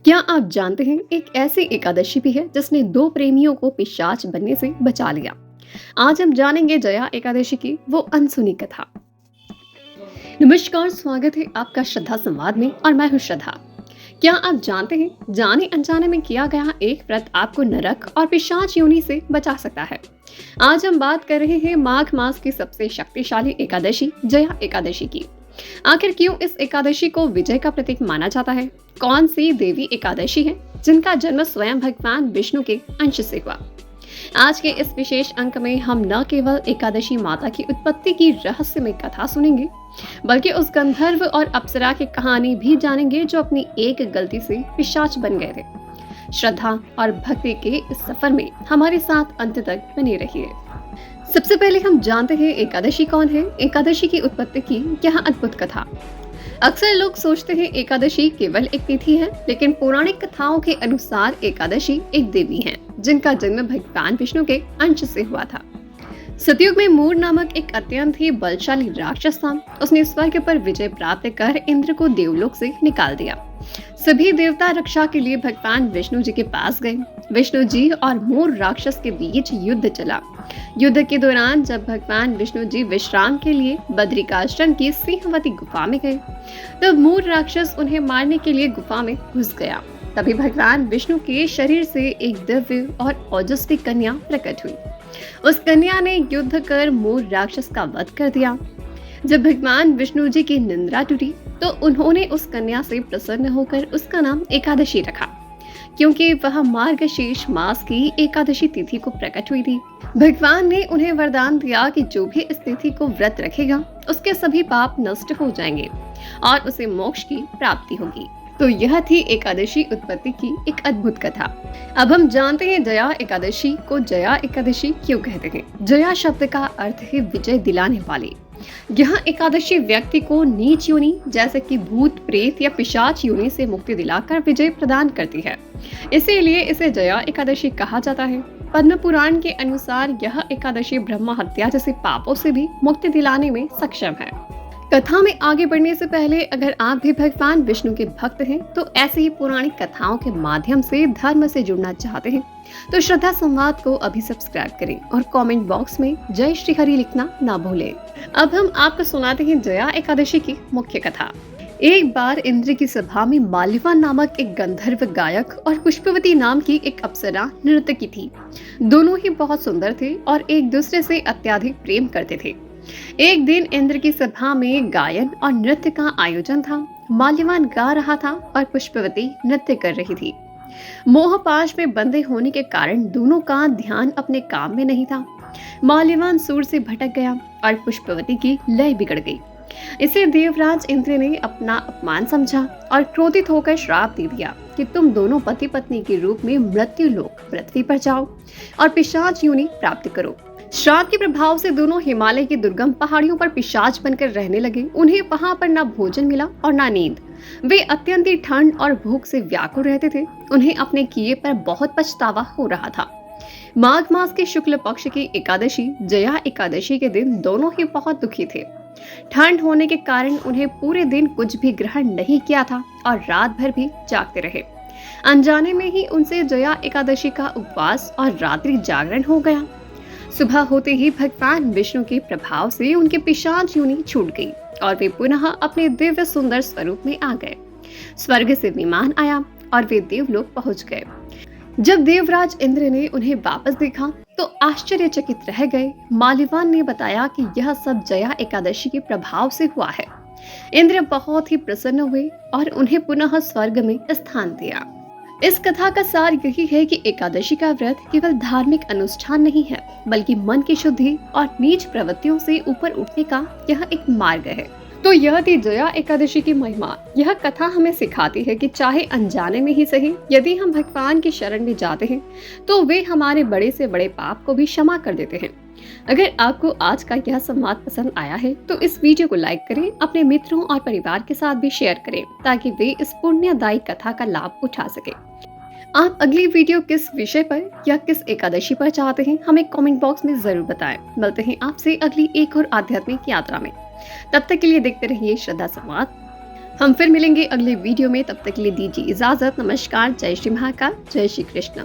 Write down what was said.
क्या आप जानते हैं एक ऐसी एकादशी भी है जिसने दो प्रेमियों को पिशाच बनने से बचा लिया। आज हम जानेंगे जया एकादशी की वो अनसुनी कथा। नमस्कार, स्वागत है आपका श्रद्धा संवाद में और मैं हूँ श्रद्धा। क्या आप जानते हैं जाने अनजाने में किया गया एक व्रत आपको नरक और पिशाच योनि से बचा सकता है। आज हम बात कर रहे हैं माघ मास की सबसे शक्तिशाली एकादशी जया एकादशी की। आखिर क्यों इस एकादशी को विजय का प्रतीक माना जाता है? कौन सी देवी एकादशी है जिनका जन्म स्वयं भगवान विष्णु के अंश से हुआ? आज के इस विशेष अंक में हम न केवल एकादशी माता की उत्पत्ति की रहस्यमय कथा सुनेंगे, बल्कि उस गंधर्व और अप्सरा की कहानी भी जानेंगे जो अपनी एक गलती से पिशाच बन गए थे। श्रद्धा और भक्ति के इस सफर में हमारे साथ अंत तक बने रहिए। सबसे पहले हम जानते हैं एकादशी कौन है। एकादशी की उत्पत्ति की यह अद्भुत कथा। अक्सर लोग सोचते हैं एकादशी केवल एक तिथि है, लेकिन पौराणिक कथाओं के अनुसार एकादशी एक देवी है जिनका जन्म भगवान विष्णु के अंश से हुआ था। सतयुग में मूर नामक एक अत्यंत ही बलशाली राक्षस था। उसने स्वर्ग पर विजय प्राप्त कर इंद्र को देवलोक से निकाल दिया। सभी देवता रक्षा के लिए भगवान विष्णु जी के पास गए। विष्णु जी और मूर राक्षस के बीच युद्ध चला। युद्ध के दौरान जब भगवान विष्णु जी विश्राम के लिए बद्रिकाश्रम की सिंहवती गुफा में गए, तब मूर राक्षस उन्हें मारने के लिए गुफा में घुस गया। तभी भगवान विष्णु के शरीर से एक दिव्य और ओजस्वी कन्या प्रकट हुई। उस कन्या ने युद्ध कर मूर राक्षस का वध कर दिया। जब भगवान विष्णु जी की निंद्रा टूटी तो उन्होंने उस कन्या से प्रसन्न होकर उसका नाम एकादशी रखा, क्योंकि वह मार्गशीर्ष मास की एकादशी तिथि को प्रकट हुई थी। भगवान ने उन्हें वरदान दिया कि जो भी इस तिथि को व्रत रखेगा उसके सभी पाप नष्ट हो जाएंगे और उसे मोक्ष की प्राप्ति होगी। तो यह थी एकादशी उत्पत्ति की एक अद्भुत कथा। अब हम जानते हैं जया एकादशी को जया एकादशी क्यों कहते हैं। जया शब्द का अर्थ है विजय दिलाने वाली। यह एकादशी व्यक्ति को नीच योनि जैसे कि भूत, प्रेत या पिशाच योनि से मुक्ति दिलाकर विजय प्रदान करती है, इसीलिए इसे जया एकादशी कहा जाता है। पद्म पुराण के अनुसार यह एकादशी ब्रह्म हत्या जैसे पापों से भी मुक्ति दिलाने में सक्षम है। कथा में आगे बढ़ने से पहले अगर आप भी भगवान विष्णु के भक्त हैं तो ऐसे ही पौराणिक कथाओं के माध्यम से धर्म से जुड़ना चाहते हैं तो श्रद्धा संवाद को अभी सब्सक्राइब करें और कमेंट बॉक्स में जय श्री हरि लिखना ना भूलें। अब हम आपको सुनाते हैं जया एकादशी की मुख्य कथा। एक बार इंद्र की सभा में माल्यवान नामक एक गंधर्व गायक और पुष्पवती नाम की एक अप्सरा नर्तकी थी। दोनों ही बहुत सुंदर थे और एक दूसरे से अत्यधिक प्रेम करते थे। एक दिन इंद्र की सभा में गायन और नृत्य का आयोजन था। माल्यवान गा रहा था और पुष्पवती नृत्य कर रही थी। मोहपाश में बंधे होने के कारण दोनों का ध्यान अपने काम में नहीं था। माल्यवान सुर से भटक गया और पुष्पवती की लय बिगड़ गई। इसे देवराज इंद्र ने अपना अपमान समझा और क्रोधित होकर श्राप दे दिया कि तुम दोनों पति पत्नी के रूप में मृत्यु लोक पृथ्वी पर जाओ और पिशाच योनि प्राप्त करो। श्राप के प्रभाव से दोनों हिमालय की दुर्गम पहाड़ियों पर पिशाच बनकर रहने लगे। उन्हें वहां पर न भोजन मिला और न नींद। वे अत्यंत ही ठंड और भूख से व्याकुल रहते थे। उन्हें अपने किए पर बहुत पछतावा हो रहा था। माघ मास के शुक्ल पक्ष की एकादशी जया एकादशी के दिन दोनों ही बहुत दुखी थे। ठंड होने के कारण उन्हें पूरे दिन कुछ भी ग्रहण नहीं किया था और रात भर भी जागते रहे। अनजाने में ही उनसे जया एकादशी का उपवास और रात्रि जागरण हो गया। सुबह होते ही भगवान विष्णु के प्रभाव से उनके पिशाच योनि छूट गई और वे पुनः अपने दिव्य सुंदर स्वरूप में आ गए। स्वर्ग से विमान आया और वे देवलोक पहुंच गए। जब देवराज इंद्र ने उन्हें वापस देखा तो आश्चर्यचकित रह गए। माल्यवान ने बताया कि यह सब जया एकादशी के प्रभाव से हुआ है। इंद्र बहुत ही प्रसन्न हुए और उन्हें पुनः स्वर्ग में स्थान दिया। इस कथा का सार यही है कि एकादशी का व्रत केवल धार्मिक अनुष्ठान नहीं है, बल्कि मन की शुद्धि और नीच प्रवृत्तियों से ऊपर उठने का यह एक मार्ग है। तो यह थी जया एकादशी की महिमा। यह कथा हमें सिखाती है कि चाहे अनजाने में ही सही, यदि हम भगवान की शरण में जाते हैं तो वे हमारे बड़े से बड़े पाप को भी क्षमा कर देते हैं। अगर आपको आज का यह संवाद पसंद आया है तो इस वीडियो को लाइक करें, अपने मित्रों और परिवार के साथ भी शेयर करें ताकि वे इस पुण्यदायी कथा का लाभ उठा सके। आप अगली वीडियो किस विषय पर या किस एकादशी पर चाहते हैं, हमें कमेंट बॉक्स में जरूर बताएं। मिलते हैं आपसे अगली एक और आध्यात्मिक यात्रा में। तब तक के लिए देखते रहिए श्रद्धा संवाद। हम फिर मिलेंगे अगले वीडियो में। तब तक के लिए दीजिए इजाजत। नमस्कार। जय श्री महाकाल। जय श्री कृष्ण।